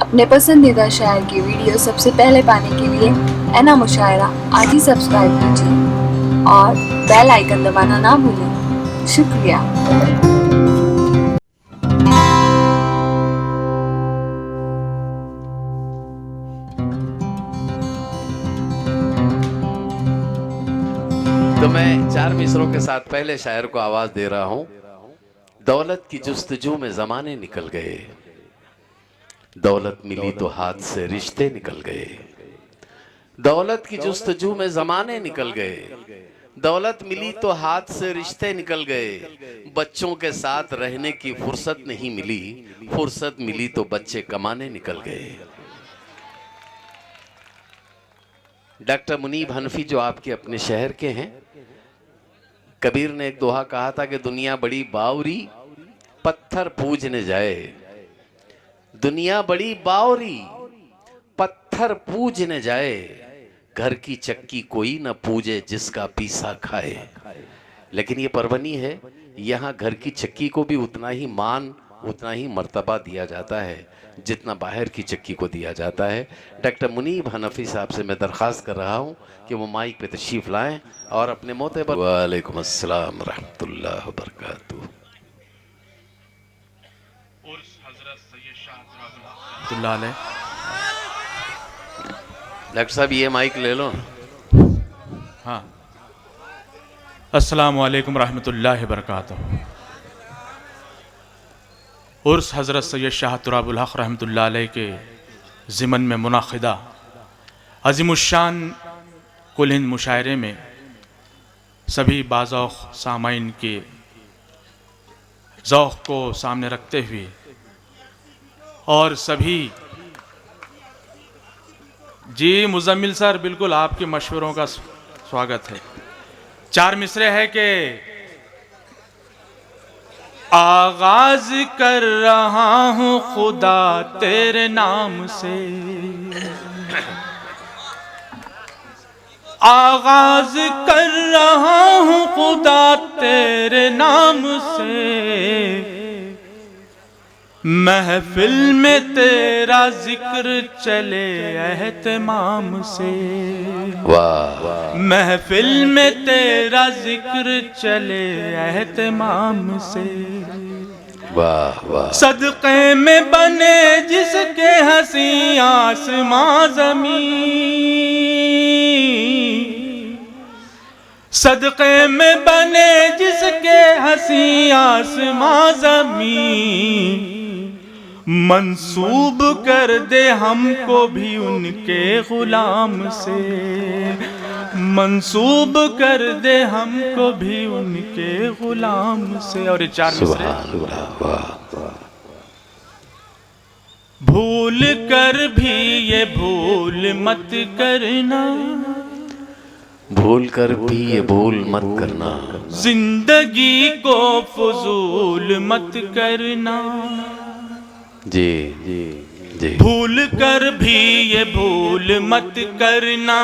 اپنے پسندیدہ شاعر کی ویڈیو سب سے پہلے پانے کے لیے اینا مشاعرہ آج ہی سبسکرائب کیجیے اور بیل آئیکن دبانا نہ بھولیں۔ شکریہ۔ تو میں 4 مصروں کے ساتھ پہلے شاعر کو آواز دے رہا ہوں۔ دولت کی جستجو میں زمانے نکل گئے، دولت ملی تو ہاتھ سے رشتے نکل گئے۔ دولت کی جستجو میں زمانے نکل گئے، دولت ملی تو ہاتھ سے رشتے نکل گئے۔ بچوں کے ساتھ رہنے کی فرصت نہیں ملی، فرصت ملی تو بچے کمانے نکل گئے۔ ڈاکٹر منیب حنفی جو آپ کے اپنے شہر کے ہیں، کبیر نے ایک دوہا کہا تھا کہ دنیا بڑی باوری پتھر پوجنے جائے، دنیا بڑی باوری پتھر پوجنے جائے، گھر کی چکی کوئی نہ پوجے جس کا پیسا کھائے۔ لیکن یہ پرونی ہے، یہاں گھر کی چکی کو بھی اتنا ہی مان، اتنا ہی مرتبہ دیا جاتا ہے جتنا باہر کی چکی کو دیا جاتا ہے۔ ڈاکٹر منیب حنفی صاحب سے میں درخواست کر رہا ہوں کہ وہ مائک پہ تشریف لائیں اور اپنے معتبر وعلیکم السلام ورحمۃ اللہ وبرکاتہ۔ اللہ علیہ ڈاکٹر صاحب یہ مائک لے لو۔ ہاں، السلام علیکم رحمۃ اللہ وبرکاتہ۔ عرس حضرت سید شاہ تراب الحق رحمۃ اللہ علیہ کے ضمن میں منعقدہ عظیم الشان کل ہند مشاعرے میں سبھی باذوق سامعین کے ذوق کو سامنے رکھتے ہوئے اور سبھی جی مزمل سر بالکل آپ کے مشوروں کا سواگت ہے۔ 4 مصرے ہے کہ آغاز کر رہا ہوں خدا تیرے نام سے، آغاز کر رہا ہوں خدا تیرے نام سے، محفل میں تیرا ذکر چلے اہتمام سے، محفل میں تیرا ذکر چلے اہتمام سے، صدقے میں بنے جس کے ہنسی آسمان زمین، صدقے میں بنے جس کے ہنسی آسمان زمین، منسوب کر دے ہم کو بھی ان کے غلام سے، منسوب کر دے ہم کو بھی ان کے غلام سے۔ اور یہ 4 مصرے بھول کر بھی یہ بھول مت کرنا، بھول کر بھی یہ بھول مت کرنا، زندگی کو فضول مت کرنا، جی جی بھول کر بھی یہ بھول مت کرنا،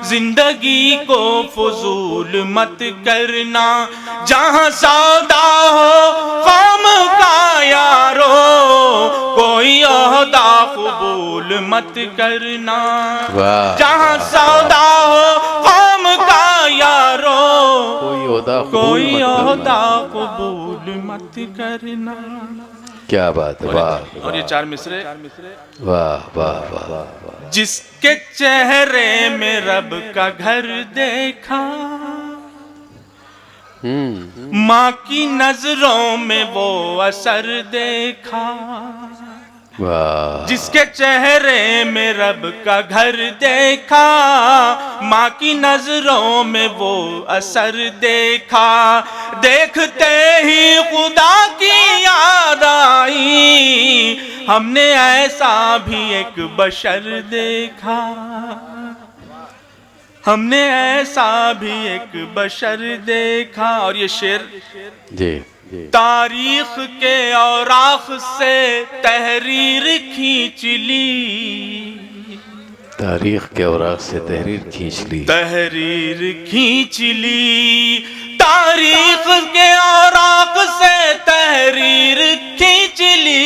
زندگی کو فضول مت کرنا، جہاں سودا ہو قوم کا یارو، کوئی عہدہ قبول مت کرنا، جہاں سودا ہو قوم کا یارو، کوئی عہدہ قبول مت کرنا۔ کیا بات ہے، واہ۔ اور یہ 4 مصرے واہ واہ واہ۔ جس کے چہرے میں رب کا گھر دیکھا، ماں کی نظروں میں وہ اثر دیکھا، جس کے چہرے میں رب کا گھر دیکھا، ماں کی نظروں میں وہ اثر دیکھا، دیکھتے ہی خدا کی یاد آئی، ہم نے ایسا بھی ایک بشر دیکھا، ہم نے ایسا بھی ایک بشر دیکھا۔ اور یہ شعر جی تاریخ کے اوراق سے تحریر کھینچ لی، تاریخ کے اوراق سے تحریر کھینچ لی، تحریر کھینچ لی، تاریخ کے اوراق سے تحریر کھینچ لی،